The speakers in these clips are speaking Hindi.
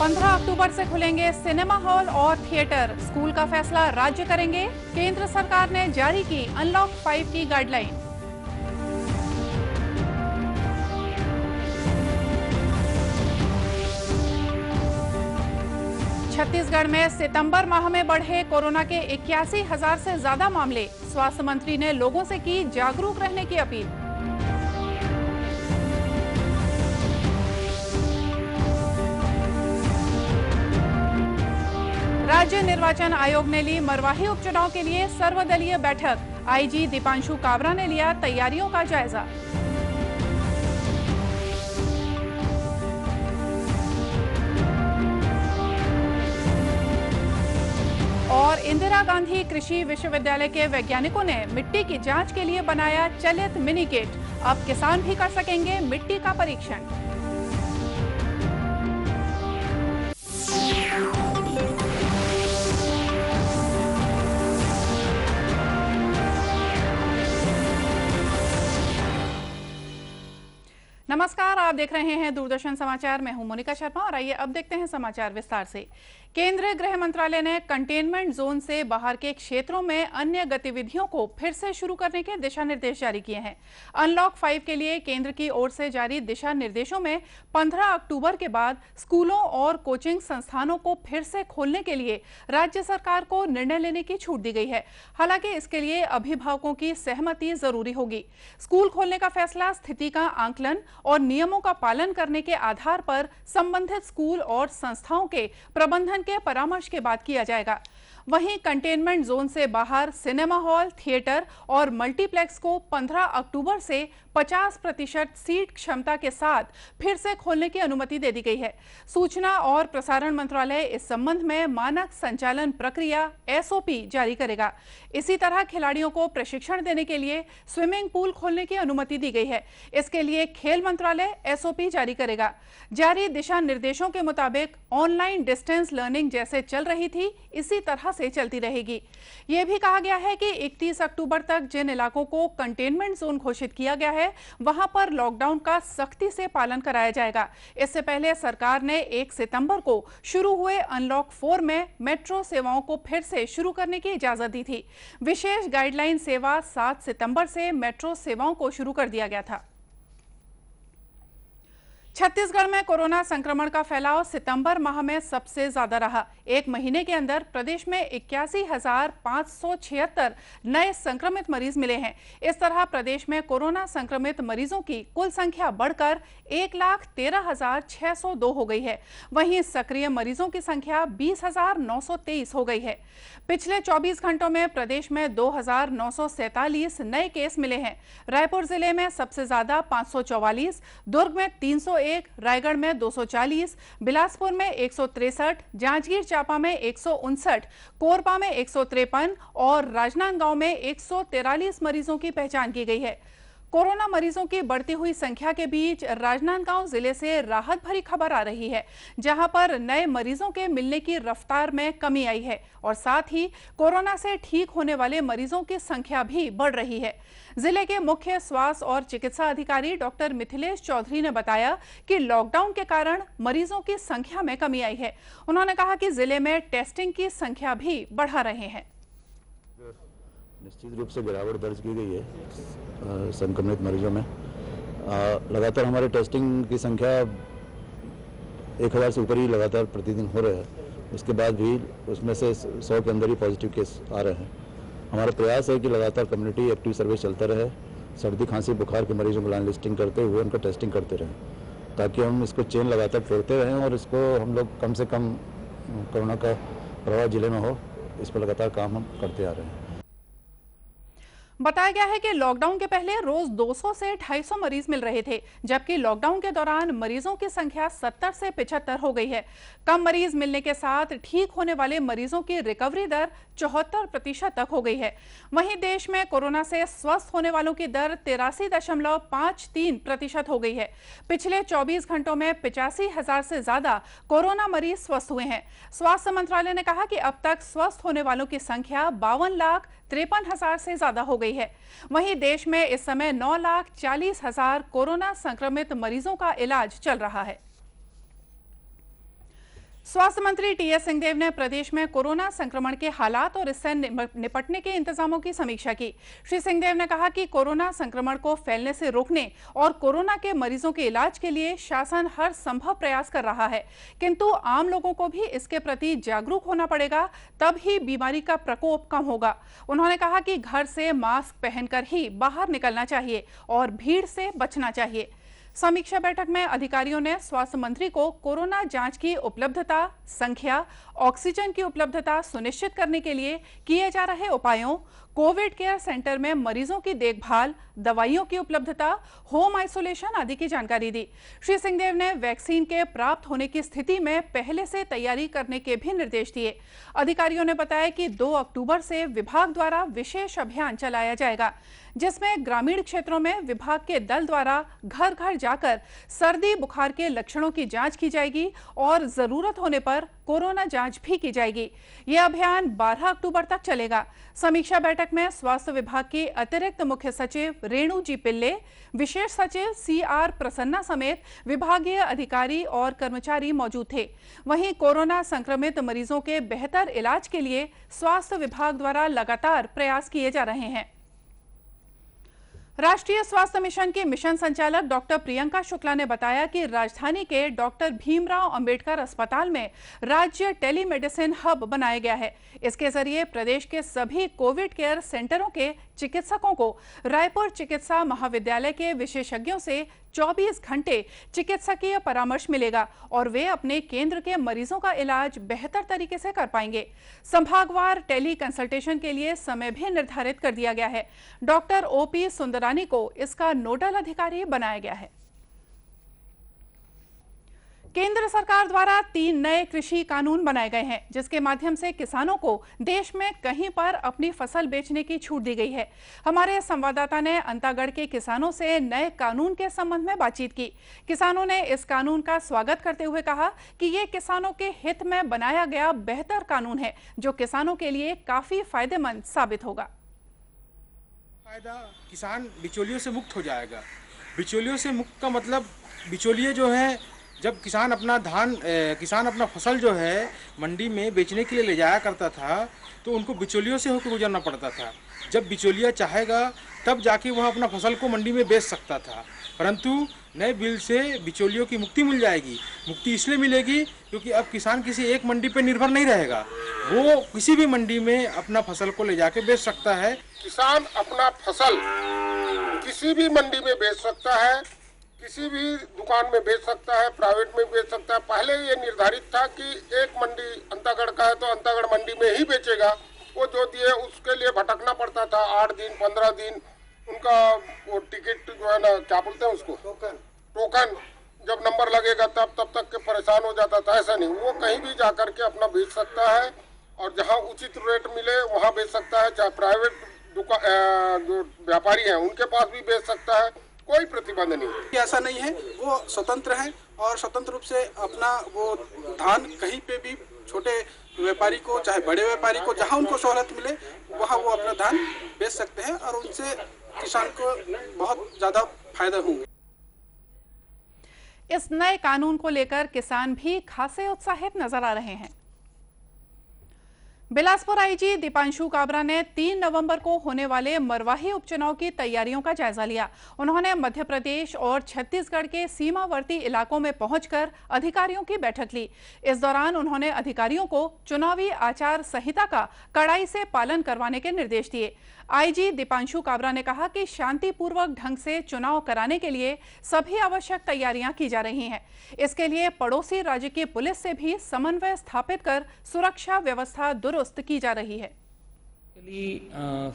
15 अक्टूबर से खुलेंगे सिनेमा हॉल और थिएटर। स्कूल का फैसला राज्य करेंगे। केंद्र सरकार ने जारी की अनलॉक 5 की गाइडलाइन। छत्तीसगढ़ में सितंबर माह में बढ़े कोरोना के 81,000 से ज्यादा मामले। स्वास्थ्य मंत्री ने लोगों से की जागरूक रहने की अपील। राज्य निर्वाचन आयोग ने ली मरवाही उपचुनाव के लिए सर्वदलीय बैठक। आईजी दीपांशु काबरा ने लिया तैयारियों का जायजा। और इंदिरा गांधी कृषि विश्वविद्यालय के वैज्ञानिकों ने मिट्टी की जांच के लिए बनाया चलित मिनी किट। अब किसान भी कर सकेंगे मिट्टी का परीक्षण। नमस्कार, आप देख रहे हैं दूरदर्शन समाचार। मैं हूं मोनिका शर्मा और आइए अब देखते हैं समाचार विस्तार से। केंद्रीय गृह मंत्रालय ने कंटेनमेंट जोन से बाहर के क्षेत्रों में अन्य गतिविधियों को फिर से शुरू करने के दिशा निर्देश जारी किए हैं। अनलॉक 5 के लिए केंद्र की ओर से जारी दिशा निर्देशों में 15 अक्टूबर के बाद स्कूलों और कोचिंग संस्थानों को फिर से खोलने के लिए राज्य सरकार को निर्णय लेने की छूट दी गई है। हालांकि इसके लिए अभिभावकों की सहमति जरूरी होगी। स्कूल खोलने का फैसला स्थिति का आंकलन और नियमों का पालन करने के आधार पर संबंधित स्कूल और संस्थाओं के प्रबंधन के परामर्श के बाद किया जाएगा। वहीं कंटेनमेंट जोन से बाहर सिनेमा हॉल, थिएटर और मल्टीप्लेक्स को 15 अक्टूबर से 50% सीट क्षमता के साथ फिर से खोलने की अनुमति दे दी गई है। सूचना और प्रसारण मंत्रालय इस संबंध में मानक संचालन प्रक्रिया एसओपी जारी करेगा। इसी तरह खिलाड़ियों को प्रशिक्षण देने के लिए स्विमिंग पूल खोलने की अनुमति दी गई है। इसके लिए खेल मंत्रालय एसओपी जारी करेगा। जारी दिशा निर्देशों के मुताबिक ऑनलाइन डिस्टेंस लर्निंग जैसे चल रही थी, इसी तरह से चलती रहेगी। यह भी कहा गया है कि 31 अक्टूबर तक जिन इलाकों को कंटेनमेंट जोन घोषित किया गया है, वहां पर लॉकडाउन का सख्ती से पालन कराया जाएगा। इससे पहले सरकार ने 1 सितंबर को शुरू हुए अनलॉक 4 में मेट्रो सेवाओं को फिर से शुरू करने की इजाजत दी थी। विशेष गाइडलाइन सेवा 7 सितंबर से मेट्रो सेवाओं को शुरू कर दिया गया था। छत्तीसगढ़ में कोरोना संक्रमण का फैलाव सितंबर माह में सबसे ज्यादा रहा। एक महीने के अंदर प्रदेश में 81,576 नए संक्रमित मरीज मिले हैं। इस तरह प्रदेश में कोरोना संक्रमित मरीजों की कुल संख्या बढ़कर 1,13,602 हो गई है। वहीं सक्रिय मरीजों की संख्या 20,923 हो गई है। पिछले 24 घंटों में प्रदेश में 2,947 नए केस मिले हैं। रायपुर जिले में सबसे ज्यादा 544, दुर्ग में 301, रायगढ़ में 240, बिलासपुर में 163, जांजगीर चांपा में 159, कोरबा में 153 और राजनांदगांव में 143 मरीजों की पहचान की गई है। कोरोना मरीजों की बढ़ती हुई संख्या के बीच राजनांदगांव जिले से राहत भरी खबर आ रही है, जहां पर नए मरीजों के मिलने की रफ्तार में कमी आई है और साथ ही कोरोना से ठीक होने वाले मरीजों की संख्या भी बढ़ रही है। जिले के मुख्य स्वास्थ्य और चिकित्सा अधिकारी डॉक्टर मिथिलेश चौधरी ने बताया कि लॉकडाउन के कारण मरीजों की संख्या में कमी आई है। उन्होंने कहा कि जिले में टेस्टिंग की संख्या भी बढ़ा रहे हैं। निश्चित रूप से गिरावट दर्ज की गई है संक्रमित मरीजों में। लगातार हमारे टेस्टिंग की संख्या 1,000 से ऊपर ही लगातार प्रतिदिन हो रहे हैं। उसके बाद भी उसमें से 100 के अंदर ही पॉजिटिव केस आ रहे हैं। हमारा प्रयास है कि लगातार कम्युनिटी एक्टिव सर्वे चलता रहे। सर्दी खांसी बुखार के मरीजों को लाइन लिस्टिंग करते हुए उनका टेस्टिंग करते रहें, ताकि हम इसको चेन लगातार तोड़ते रहें और इसको हम लोग कम से कम कोरोना का प्रभाव जिले में हो, इस पर लगातार काम हम करते आ रहे हैं। बताया गया है कि लॉकडाउन के पहले रोज 200 से 250 मरीज मिल रहे थे, जबकि लॉकडाउन के दौरान मरीजों की संख्या 70 से 75 हो गई है। कम मरीज मिलने के साथ ठीक होने वाले मरीजों की रिकवरी दर 74% तक हो गई है। वहीं देश में कोरोना से स्वस्थ होने वालों की दर 83.53% हो गई है। पिछले 24 घंटों में 85,000 से ज्यादा कोरोना मरीज स्वस्थ हुए हैं। स्वास्थ्य मंत्रालय ने कहा कि अब तक स्वस्थ होने वालों की संख्या 52,53,000 से ज्यादा हो गई है। वहीं देश में इस समय 9,40,000 कोरोना संक्रमित मरीजों का इलाज चल रहा है। स्वास्थ्य मंत्री टीएस सिंहदेव ने प्रदेश में कोरोना संक्रमण के हालात और इससे निपटने के इंतजामों की समीक्षा की। श्री सिंहदेव ने कहा कि कोरोना संक्रमण को फैलने से रोकने और कोरोना के मरीजों के इलाज के लिए शासन हर संभव प्रयास कर रहा है, किंतु आम लोगों को भी इसके प्रति जागरूक होना पड़ेगा, तब ही बीमारी का प्रकोप कम होगा। उन्होंने कहा कि घर से मास्क पहनकर ही बाहर निकलना चाहिए और भीड़ से बचना चाहिए। समीक्षा बैठक में अधिकारियों ने स्वास्थ्य मंत्री को कोरोना जांच की उपलब्धता, संख्या, ऑक्सीजन की उपलब्धता सुनिश्चित करने के लिए किए जा रहे उपायों, कोविड केयर सेंटर में मरीजों की देखभाल, दवाइयों की उपलब्धता, होम आइसोलेशन आदि की जानकारी दी। श्री सिंहदेव ने वैक्सीन के प्राप्त होने की स्थिति में पहले से तैयारी करने के भी निर्देश दिए। अधिकारियों ने बताया कि 2 अक्टूबर से विभाग द्वारा विशेष अभियान चलाया जाएगा, जिसमें ग्रामीण क्षेत्रों में विभाग के दल द्वारा घर घर जाकर सर्दी बुखार के लक्षणों की जांच की जाएगी और जरूरत होने पर कोरोना जांच भी की जाएगी। यह अभियान 12 अक्टूबर तक चलेगा। समीक्षा बैठक में स्वास्थ्य विभाग के अतिरिक्त मुख्य सचिव रेणु जी पिल्ले, विशेष सचिव CR प्रसन्ना समेत विभागीय अधिकारी और कर्मचारी मौजूद थे। वहीं कोरोना संक्रमित मरीजों के बेहतर इलाज के लिए स्वास्थ्य विभाग द्वारा लगातार प्रयास किए जा रहे हैं। राष्ट्रीय स्वास्थ्य मिशन की मिशन संचालक डॉक्टर प्रियंका शुक्ला ने बताया कि राजधानी के डॉक्टर भीमराव अंबेडकर अस्पताल में राज्य टेलीमेडिसिन हब बनाया गया है। इसके जरिए प्रदेश के सभी कोविड केयर सेंटरों के चिकित्सकों को रायपुर चिकित्सा महाविद्यालय के विशेषज्ञों से 24 घंटे चिकित्सकीय परामर्श मिलेगा और वे अपने केंद्र के मरीजों का इलाज बेहतर तरीके से कर पाएंगे। संभागवार टेली कंसल्टेशन के लिए समय भी निर्धारित कर दिया गया है। डॉक्टर OP सुंदरानी को इसका नोडल अधिकारी बनाया गया है। केंद्र सरकार द्वारा 3 नए कृषि कानून बनाए गए हैं, जिसके माध्यम से किसानों को देश में कहीं पर अपनी फसल बेचने की छूट दी गई है। हमारे संवाददाता ने अंतागढ़ के किसानों से नए कानून के संबंध में बातचीत की। किसानों ने इस कानून का स्वागत करते हुए कहा कि ये किसानों के हित में बनाया गया बेहतर कानून है, जो किसानों के लिए काफी फायदेमंद साबित होगा। फायदा किसान बिचौलियों से मुक्त हो जाएगा। बिचौलियों से मुक्त का मतलब, बिचौलिए जो है, जब किसान अपना फसल जो है मंडी में बेचने के लिए ले जाया करता था तो उनको बिचौलियों से होकर गुजरना पड़ता था। जब बिचौलिया चाहेगा तब जाके वह अपना फसल को मंडी में बेच सकता था, परंतु नए बिल से बिचौलियों की मुक्ति मिल जाएगी। मुक्ति इसलिए मिलेगी क्योंकि अब किसान किसी एक मंडी पर निर्भर नहीं रहेगा, वो किसी भी मंडी में अपना फसल को ले जाके बेच सकता है। किसान अपना फसल किसी भी मंडी में बेच सकता है, किसी भी दुकान में बेच सकता है, प्राइवेट में बेच सकता है। पहले ये निर्धारित था कि एक मंडी अंतागढ़ का है तो अंतागढ़ मंडी में ही बेचेगा। वो जो दिए उसके लिए भटकना पड़ता था 8 दिन 15 दिन, उनका वो टिकट जो है ना, क्या बोलते हैं उसको, टोकन जब नंबर लगेगा तब तक के परेशान हो जाता था। ऐसा नहीं, वो कहीं भी जा करके अपना बेच सकता है और जहाँ उचित रेट मिले वहाँ बेच सकता है। चाहे प्राइवेट जो व्यापारी हैं उनके पास भी बेच सकता है, कोई प्रतिबंध नहीं। ऐसा नहीं है, वो स्वतंत्र है और स्वतंत्र रूप से अपना वो धान कहीं पे भी, छोटे व्यापारी को चाहे बड़े व्यापारी को, जहां उनको सहूलत मिले वहां वो अपना धान बेच सकते हैं और उनसे किसान को बहुत ज्यादा फायदा होंगे। इस नए कानून को लेकर किसान भी खासे उत्साहित नजर आ रहे हैं। बिलासपुर आईजी दीपांशु काबरा ने 3 नवंबर को होने वाले मरवाही उपचुनाव की तैयारियों का जायजा लिया। उन्होंने मध्य प्रदेश और छत्तीसगढ़ के सीमावर्ती इलाकों में पहुंचकर अधिकारियों की बैठक ली। इस दौरान उन्होंने अधिकारियों को चुनावी आचार संहिता का कड़ाई से पालन करवाने के निर्देश दिए। आईजी दीपांशु काबरा ने कहा कि शांतिपूर्वक ढंग से चुनाव कराने के लिए सभी आवश्यक तैयारियां की जा रही हैं। इसके लिए पड़ोसी राज्य की पुलिस से भी समन्वय स्थापित कर सुरक्षा व्यवस्था दुरुस्त की जा रही है।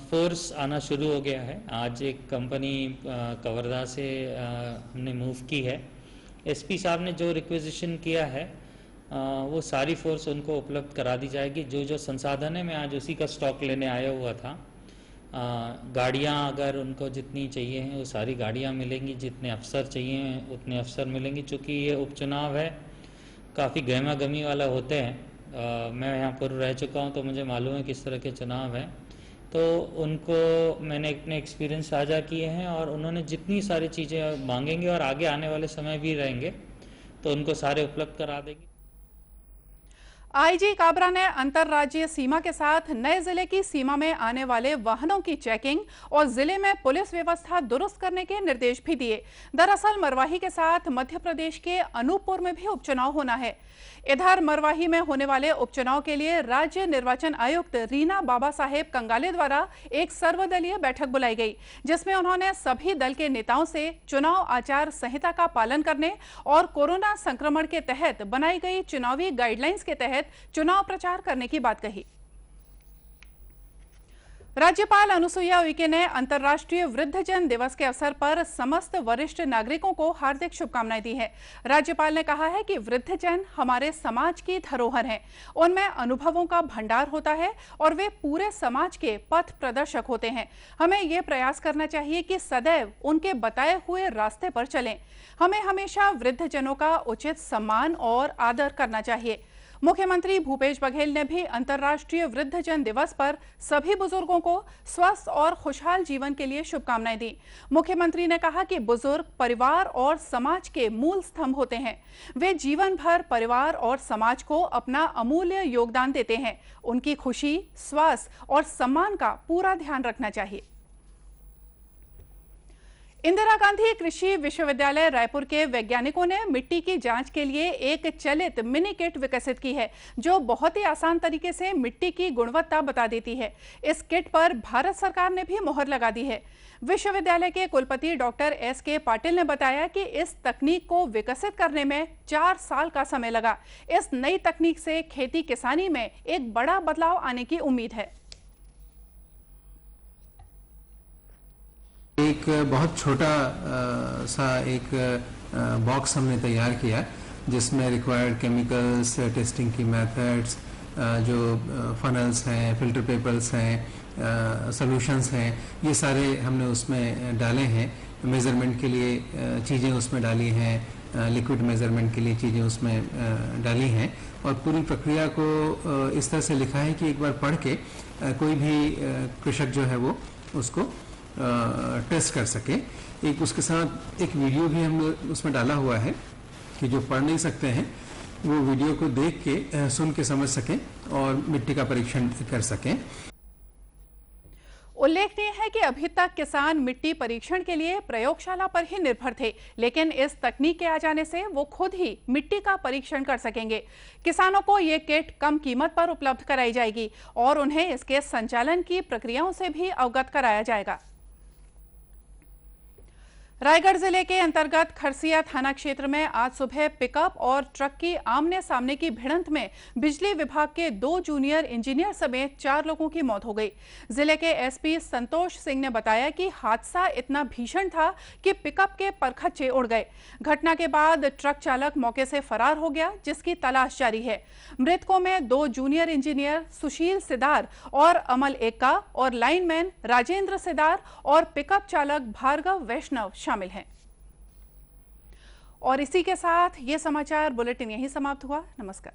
फोर्स आना शुरू हो गया है। आज एक कंपनी कवर्धा से हमने मूव की है। एसपी साहब ने जो रिक्वेजिशन किया है वो सारी फोर्स उनको उपलब्ध करा दी जाएगी। जो संसाधन है, मैं आज उसी का स्टॉक लेने आया हुआ था। गाड़ियाँ अगर उनको जितनी चाहिए हैं वो सारी गाड़ियाँ मिलेंगी, जितने अफसर चाहिए उतने अफसर मिलेंगे। चूँकि ये उपचुनाव है, काफ़ी गहमा गहमी वाला होते हैं। मैं यहाँ पूर्व रह चुका हूँ तो मुझे मालूम है किस तरह के चुनाव हैं। तो उनको मैंने अपने एक्सपीरियंस साझा किए हैं और उन्होंने जितनी सारी चीज़ें मांगेंगे और आगे आने वाले समय भी रहेंगे तो उनको सारे उपलब्ध करा देंगे। आईजी काबरा ने अंतर्राज्यीय सीमा के साथ नए जिले की सीमा में आने वाले वाहनों की चेकिंग और जिले में पुलिस व्यवस्था दुरुस्त करने के निर्देश भी दिए। दरअसल मरवाही के साथ मध्य प्रदेश के अनूपपुर में भी उपचुनाव होना है। इधर मरवाही में होने वाले उपचुनाव के लिए राज्य निर्वाचन आयुक्त रीना बाबा साहेब कंगाले द्वारा एक सर्वदलीय बैठक बुलाई गई, जिसमें उन्होंने सभी दल के नेताओं से चुनाव आचार संहिता का पालन करने और कोरोना संक्रमण के तहत बनाई गई चुनावी गाइडलाइंस के तहत चुनाव प्रचार करने की बात कही। राज्यपाल अनुसुईया उइके ने अंतर्राष्ट्रीय वृद्धजन दिवस के अवसर पर समस्त वरिष्ठ नागरिकों को हार्दिक शुभकामनाएं दी हैं। राज्यपाल ने कहा है कि वृद्धजन हमारे समाज की धरोहर हैं। उनमें अनुभवों का भंडार होता है और वे पूरे समाज के पथ प्रदर्शक होते हैं। हमें ये प्रयास करना चाहिए कि सदैव उनके बताए हुए रास्ते पर चलें। हमें हमेशा वृद्धजनों का उचित सम्मान और आदर करना चाहिए। मुख्यमंत्री भूपेश बघेल ने भी अंतर्राष्ट्रीय वृद्धजन दिवस पर सभी बुजुर्गों को स्वस्थ और खुशहाल जीवन के लिए शुभकामनाएं दी। मुख्यमंत्री ने कहा कि बुजुर्ग परिवार और समाज के मूल स्तंभ होते हैं। वे जीवन भर परिवार और समाज को अपना अमूल्य योगदान देते हैं। उनकी खुशी, स्वास्थ्य और सम्मान का पूरा ध्यान रखना चाहिए। इंदिरा गांधी कृषि विश्वविद्यालय रायपुर के वैज्ञानिकों ने मिट्टी की जांच के लिए एक चलित मिनी किट विकसित की है, जो बहुत ही आसान तरीके से मिट्टी की गुणवत्ता बता देती है। इस किट पर भारत सरकार ने भी मोहर लगा दी है। विश्वविद्यालय के कुलपति डॉक्टर SK पाटिल ने बताया कि इस तकनीक को विकसित करने में 4 साल का समय लगा। इस नई तकनीक से खेती किसानी में एक बड़ा बदलाव आने की उम्मीद है। एक बहुत छोटा सा एक बॉक्स हमने तैयार किया, जिसमें रिक्वायर्ड केमिकल्स, टेस्टिंग की मेथड्स, जो फनल्स हैं, फिल्टर पेपर्स हैं, सॉल्यूशंस हैं, ये सारे हमने उसमें डाले हैं। मेज़रमेंट के लिए चीज़ें उसमें डाली हैं, लिक्विड मेज़रमेंट के लिए चीज़ें उसमें डाली हैं, और पूरी प्रक्रिया को इस तरह से लिखा है कि एक बार पढ़ के कोई भी कृषक जो है वो उसको टेस्ट कर सके। एक उसके साथ एक वीडियो भी हमने उसमें डाला हुआ है कि जो पढ़ नहीं सकते हैं वो वीडियो को देख के सुन के समझ सकें और मिट्टी का परीक्षण कर सकें। उल्लेखनीय है कि अभी तक किसान मिट्टी परीक्षण के लिए प्रयोगशाला पर ही निर्भर थे, लेकिन इस तकनीक के आ जाने से वो खुद ही मिट्टी का परीक्षण कर सकेंगे। किसानों को ये किट कम कीमत पर उपलब्ध कराई जाएगी और उन्हें इसके संचालन की प्रक्रियाओं से भी अवगत कराया जाएगा। रायगढ़ जिले के अंतर्गत खरसिया थाना क्षेत्र में आज सुबह पिकअप और ट्रक की आमने सामने की भिड़ंत में बिजली विभाग के 2 जूनियर इंजीनियर समेत 4 लोगों की मौत हो गई। जिले के SP संतोष सिंह ने बताया कि हादसा इतना भीषण था कि पिकअप के परखच्चे उड़ गए। घटना के बाद ट्रक चालक मौके से फरार हो गया, जिसकी तलाश जारी है। मृतकों में 2 जूनियर इंजीनियर सुशील सिदार और अमल एक्का और लाइनमैन राजेंद्र सिदार और पिकअप चालक भार्गव वैष्णव शामिल हैं। और इसी के साथ ये समाचार बुलेटिन यहीं समाप्त हुआ। नमस्कार।